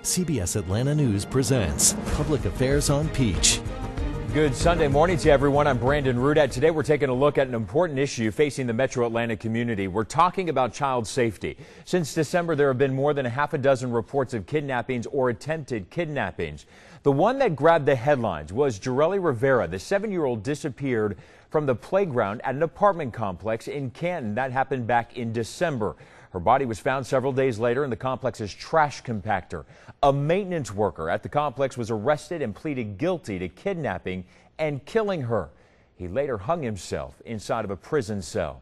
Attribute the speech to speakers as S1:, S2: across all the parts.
S1: CBS Atlanta News presents Public Affairs on Peach.
S2: Good Sunday morning to everyone. I'm Brandon Rudat. Today we're taking a look at an important issue facing the Metro Atlanta community. We're talking about child safety. Since December, there have been more than a half a dozen reports of kidnappings or attempted kidnappings. The one that grabbed the headlines was Jareli Rivera. The 7-year-old disappeared from the playground at an apartment complex in Canton. That happened back in December. Her body was found several days later in the complex's trash compactor. A maintenance worker at the complex was arrested and pleaded guilty to kidnapping and killing her. He later hung himself inside of a prison cell.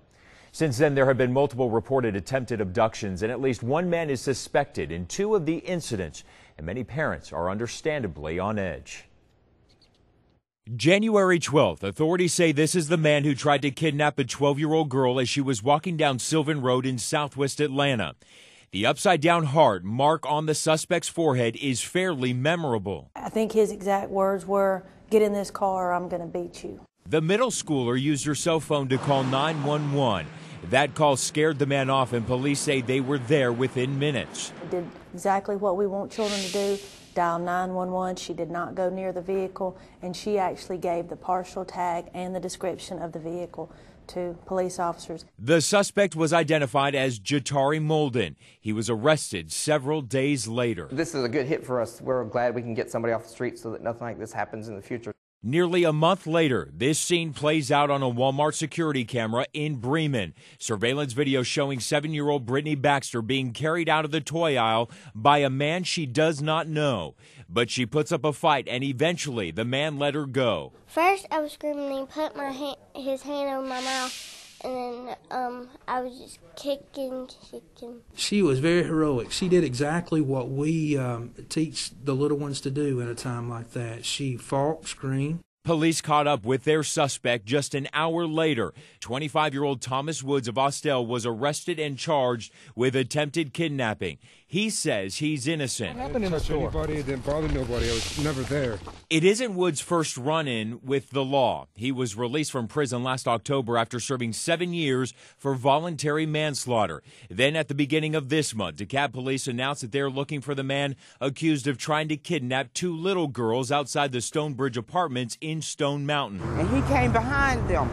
S2: Since then, there have been multiple reported attempted abductions, and at least one man is suspected in 2 of the incidents, and many parents are understandably on edge. January 12th, authorities say this is the man who tried to kidnap a 12-year-old girl as she was walking down Sylvan Road in southwest Atlanta. The upside-down heart mark on the suspect's forehead is fairly memorable.
S3: I think his exact words were, "Get in this car or I'm going to beat you."
S2: The middle schooler used her cell phone to call 911. That call scared the man off, and police say they were there within minutes.
S3: He did exactly what we want children to do. Dial 911. She did not go near the vehicle, and she actually gave the partial tag and the description of the vehicle to police officers.
S2: The suspect was identified as Jatari Molden. He was arrested several days later.
S4: This is a good hit for us. We're glad we can get somebody off the street so that nothing like this happens in the future.
S2: Nearly a month later, this scene plays out on a Walmart security camera in Bremen. Surveillance video showing 7-year-old Brittany Baxter being carried out of the toy aisle by a man she does not know. But she puts up a fight, and eventually the man let her go.
S5: First, I was screaming, and he put his hand over my mouth, and then I was just kicking.
S6: She was very heroic. She did exactly what we teach the little ones to do at a time like that. She fought, screamed.
S2: Police caught up with their suspect just an hour later. 25-year-old Thomas Woods of Austell was arrested and charged with attempted kidnapping. He says he's innocent.
S7: What happened in the store? Anybody, it didn't bother nobody. I was never there.
S2: It isn't Woods' first run-in with the law. He was released from prison last October after serving 7 years for voluntary manslaughter. Then at the beginning of this month, DeKalb police announced that they're looking for the man accused of trying to kidnap 2 little girls outside the Stonebridge Apartments in Stone Mountain.
S8: And he came behind them,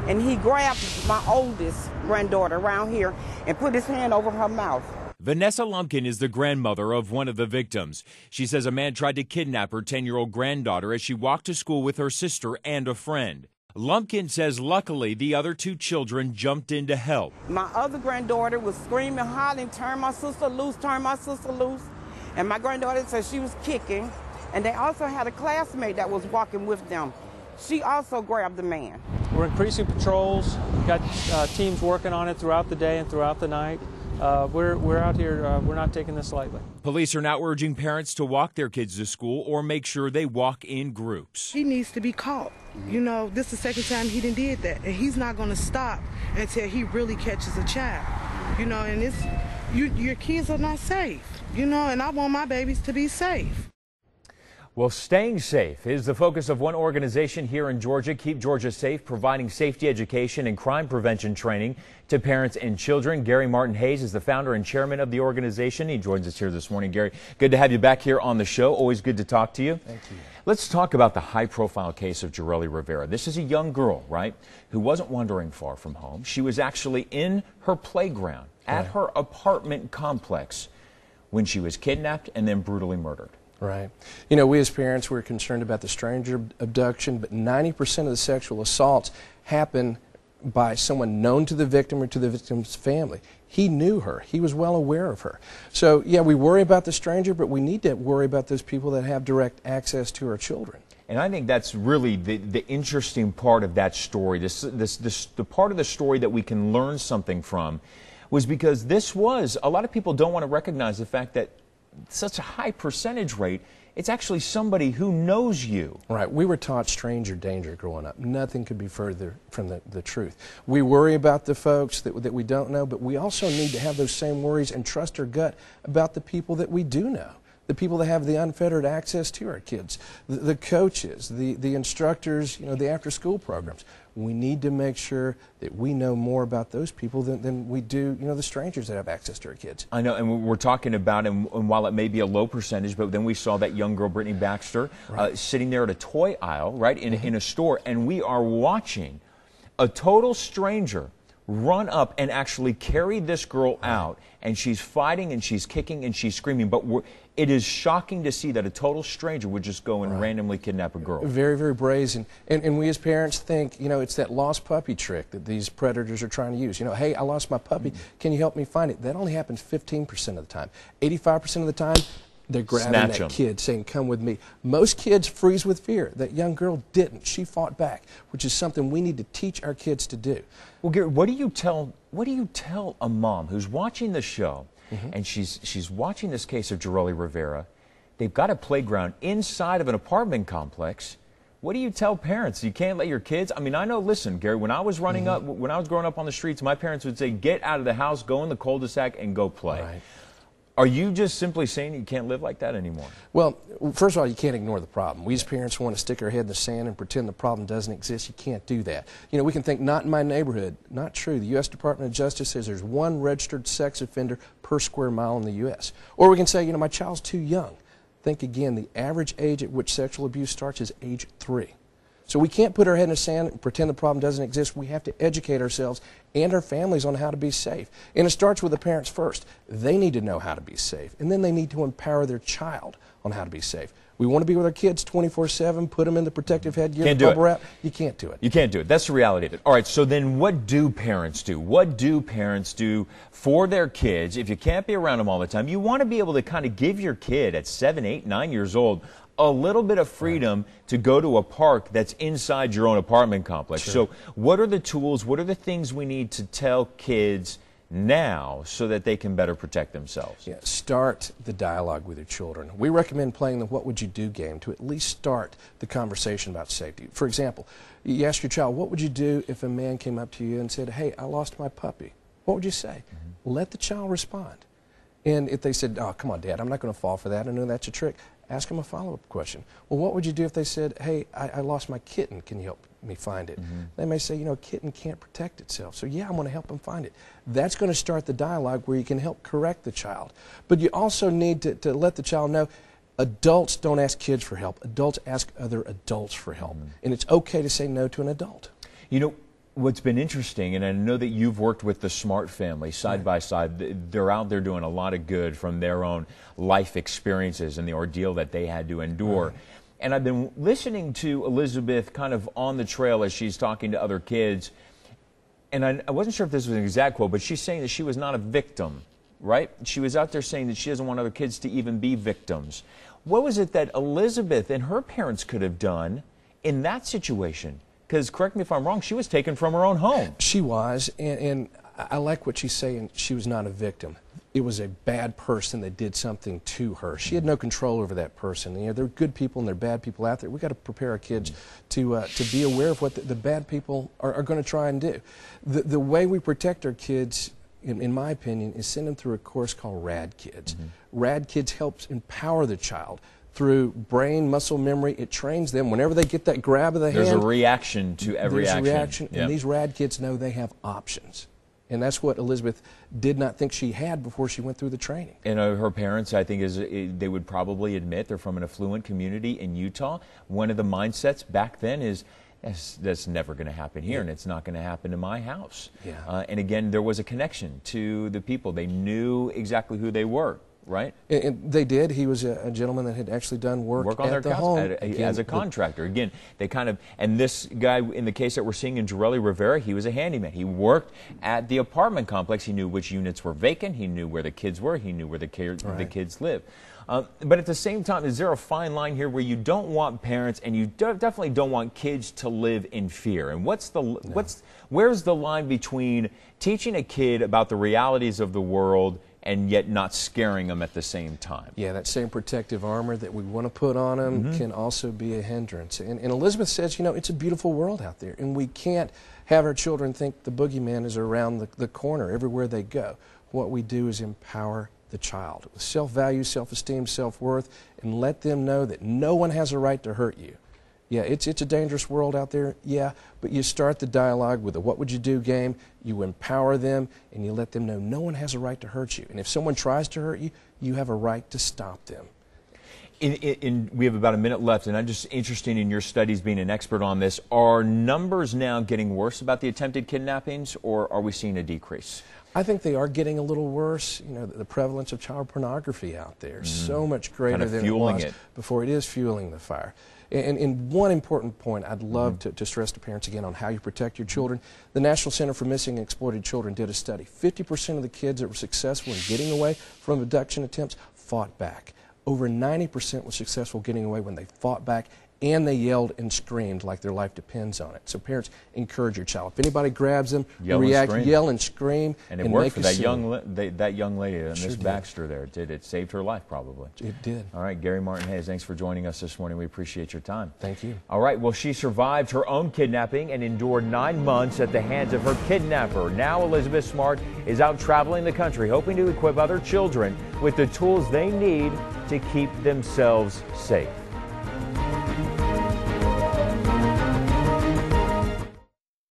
S8: and he grabbed my oldest granddaughter around here and put his hand over her mouth.
S2: Vanessa Lumpkin is the grandmother of one of the victims. She says a man tried to kidnap her 10-year-old granddaughter as she walked to school with her sister and a friend. Lumpkin says luckily the other 2 children jumped in to help.
S8: My other granddaughter was screaming, hollering, "Turn my sister loose, turn my sister loose." And my granddaughter said she was kicking. And they also had a classmate that was walking with them. She also grabbed the man.
S9: We're increasing patrols. We've got teams working on it throughout the day and throughout the night. We're out here. We're not taking this lightly.
S2: Police are now urging parents to walk their kids to school or make sure they walk in groups.
S10: He needs to be caught. You know, this is the second time he did that, and he's not going to stop until he really catches a child. You know, and your kids are not safe. You know, and I want my babies to be safe.
S2: Well, staying safe is the focus of one organization here in Georgia, Keep Georgia Safe, providing safety education and crime prevention training to parents and children. Gary Martin Hayes is the founder and chairman of the organization. He joins us here this morning. Gary, good to have you back here on the show. Always good to talk to you.
S11: Thank you.
S2: Let's talk about the high-profile case of Jareli Rivera. This is a young girl, right, who wasn't wandering far from home. She was actually in her playground at her apartment complex when she was kidnapped and then brutally murdered.
S11: Right. You know, we as parents, we're concerned about the stranger abduction, but 90% of the sexual assaults happen by someone known to the victim or to the victim's family. He knew her. He was well aware of her. So, yeah, we worry about the stranger, but we need to worry about those people that have direct access to our children.
S2: And I think that's really the interesting part of that story, the part of the story that we can learn something from, was because this was, a lot of people don't want to recognize the fact that such a high percentage rate, it's actually somebody who knows you.
S11: Right. We were taught stranger danger growing up. Nothing could be further from the truth. We worry about the folks that we don't know, but we also need to have those same worries and trust our gut about the people that we do know. The people that have the unfettered access to our kids, the coaches, the instructors, you know, the after-school programs. We need to make sure that we know more about those people than we do, you know, the strangers that have access to our kids.
S2: I know, and we're talking about, and while it may be a low percentage, but then we saw that young girl, Brittany Baxter, sitting there at a toy aisle, right, in a store, and we are watching a total stranger run up and actually carry this girl out, and she's fighting and she's kicking and she's screaming, but it is shocking to see that a total stranger would just go and randomly kidnap a girl.
S11: Very, very brazen. And we as parents think, you know, it's that lost puppy trick that these predators are trying to use. You know, hey, I lost my puppy. Can you help me find it? That only happens 15% of the time. 85% of the time, they're grabbing that kid, saying, come with me. Most kids freeze with fear. That young girl didn't. She fought back, which is something we need to teach our kids to do.
S2: Well, Gary, what do you tell a mom who's watching the show and she's watching this case of Jerrelly Rivera? They've got a playground inside of an apartment complex. What do you tell parents? You can't let your kids? I mean, I know, listen, Gary, when I was growing up on the streets, my parents would say, get out of the house, go in the cul-de-sac, and go play.
S11: Right.
S2: Are you just simply saying you can't live like that anymore?
S11: Well, first of all, you can't ignore the problem. We as parents want to stick our head in the sand and pretend the problem doesn't exist. You can't do that. You know, we can think, not in my neighborhood. Not true. The U.S. Department of Justice says there's 1 registered sex offender per square mile in the U.S. Or we can say, you know, my child's too young. Think again, the average age at which sexual abuse starts is age 3. So we can't put our head in the sand and pretend the problem doesn't exist. We have to educate ourselves and our families on how to be safe. And it starts with the parents first. They need to know how to be safe. And then they need to empower their child on how to be safe. We want to be with our kids 24/7, put them in the protective headgear, the bubble wrap. You can't do it.
S2: You can't do it. That's the reality of it. All right, so then what do parents do? What do parents do for their kids? If you can't be around them all the time, you want to be able to kind of give your kid at 7, 8, 9 years old a little bit of freedom to go to a park that's inside your own apartment complex.
S11: Sure.
S2: So what are the tools, what are the things we need to tell kids now so that they can better protect themselves?
S11: Yeah, start the dialogue with your children. We recommend playing the What Would You Do game to at least start the conversation about safety. For example, you ask your child, what would you do if a man came up to you and said, hey, I lost my puppy? What would you say? Let the child respond. And if they said, oh, come on, Dad, I'm not going to fall for that. I know that's a trick. Ask them a follow-up question. Well, what would you do if they said, hey, I lost my kitten. Can you help me find it? They may say, you know, a kitten can't protect itself. So, yeah, I'm going to help them find it. That's going to start the dialogue where you can help correct the child. But you also need to let the child know adults don't ask kids for help. Adults ask other adults for help. And it's okay to say no to an adult.
S2: You know, what's been interesting, and I know that you've worked with the Smart family side by side, they're out there doing a lot of good from their own life experiences and the ordeal that they had to endure. And I've been listening to Elizabeth kind of on the trail as she's talking to other kids, and I wasn't sure if this was an exact quote, but she's saying that she was not a victim, right? She was out there saying that she doesn't want other kids to even be victims. What was it that Elizabeth and her parents could have done in that situation? Because, correct me if I'm wrong, she was taken from her own home.
S11: She was, and I like what she's saying. She was not a victim. It was a bad person that did something to her. She had no control over that person. You know, there are good people and there are bad people out there. We've got to prepare our kids to be aware of what the bad people are going to try and do. The way we protect our kids, in my opinion, is send them through a course called RAD Kids. RAD Kids helps empower the child through brain muscle memory. It trains them whenever they get that grab of the hand.
S2: There's a reaction to every action.
S11: There's a reaction, and these RAD kids know they have options. And that's what Elizabeth did not think she had before she went through the training.
S2: And her parents, I think, they would probably admit they're from an affluent community in Utah. One of the mindsets back then is, that's never going to happen here, and it's not going to happen in my house. And again, there was a connection to the people. They knew exactly who they were. Right?
S11: And they did. He was a gentleman that had actually done work
S2: on
S11: at
S2: their
S11: the home.
S2: As a contractor. Again, they kind of, and this guy in the case that we're seeing in Jerrelly Rivera, he was a handyman. He worked at the apartment complex. He knew which units were vacant. He knew where the kids were. He knew where the kids lived. But at the same time, is there a fine line here where you don't want parents and you definitely don't want kids to live in fear? And where's the line between teaching a kid about the realities of the world and yet not scaring them at the same time?
S11: Yeah, that same protective armor that we want to put on them can also be a hindrance. And Elizabeth says, you know, it's a beautiful world out there, and we can't have our children think the boogeyman is around the corner everywhere they go. What we do is empower the child with self-value, self-esteem, self-worth, and let them know that no one has a right to hurt you. Yeah, it's a dangerous world out there, yeah, but you start the dialogue with a what would you do game, you empower them, and you let them know no one has a right to hurt you. And if someone tries to hurt you, you have a right to stop them.
S2: We have about a minute left, and I'm just interested in your studies, being an expert on this. Are numbers now getting worse about the attempted kidnappings, or are we seeing a decrease?
S11: I think they are getting a little worse. You know, the prevalence of child pornography out there is so much greater than it was before. It is fueling the fire. And one important point I'd love to stress to parents again on how you protect your children. The National Center for Missing and Exploited Children did a study. 50% of the kids that were successful in getting away from abduction attempts fought back. Over 90% were successful getting away when they fought back and they yelled and screamed like their life depends on it. So parents, encourage your child. If anybody grabs them, yell and scream.
S2: And it worked for that young lady, Miss Baxter there. It saved her life, probably.
S11: It did.
S2: All right, Gary Martin Hayes, thanks for joining us this morning. We appreciate your time.
S11: Thank you.
S2: All right, well, she survived her own kidnapping and endured 9 months at the hands of her kidnapper. Now Elizabeth Smart is out traveling the country, hoping to equip other children with the tools they need to keep themselves safe.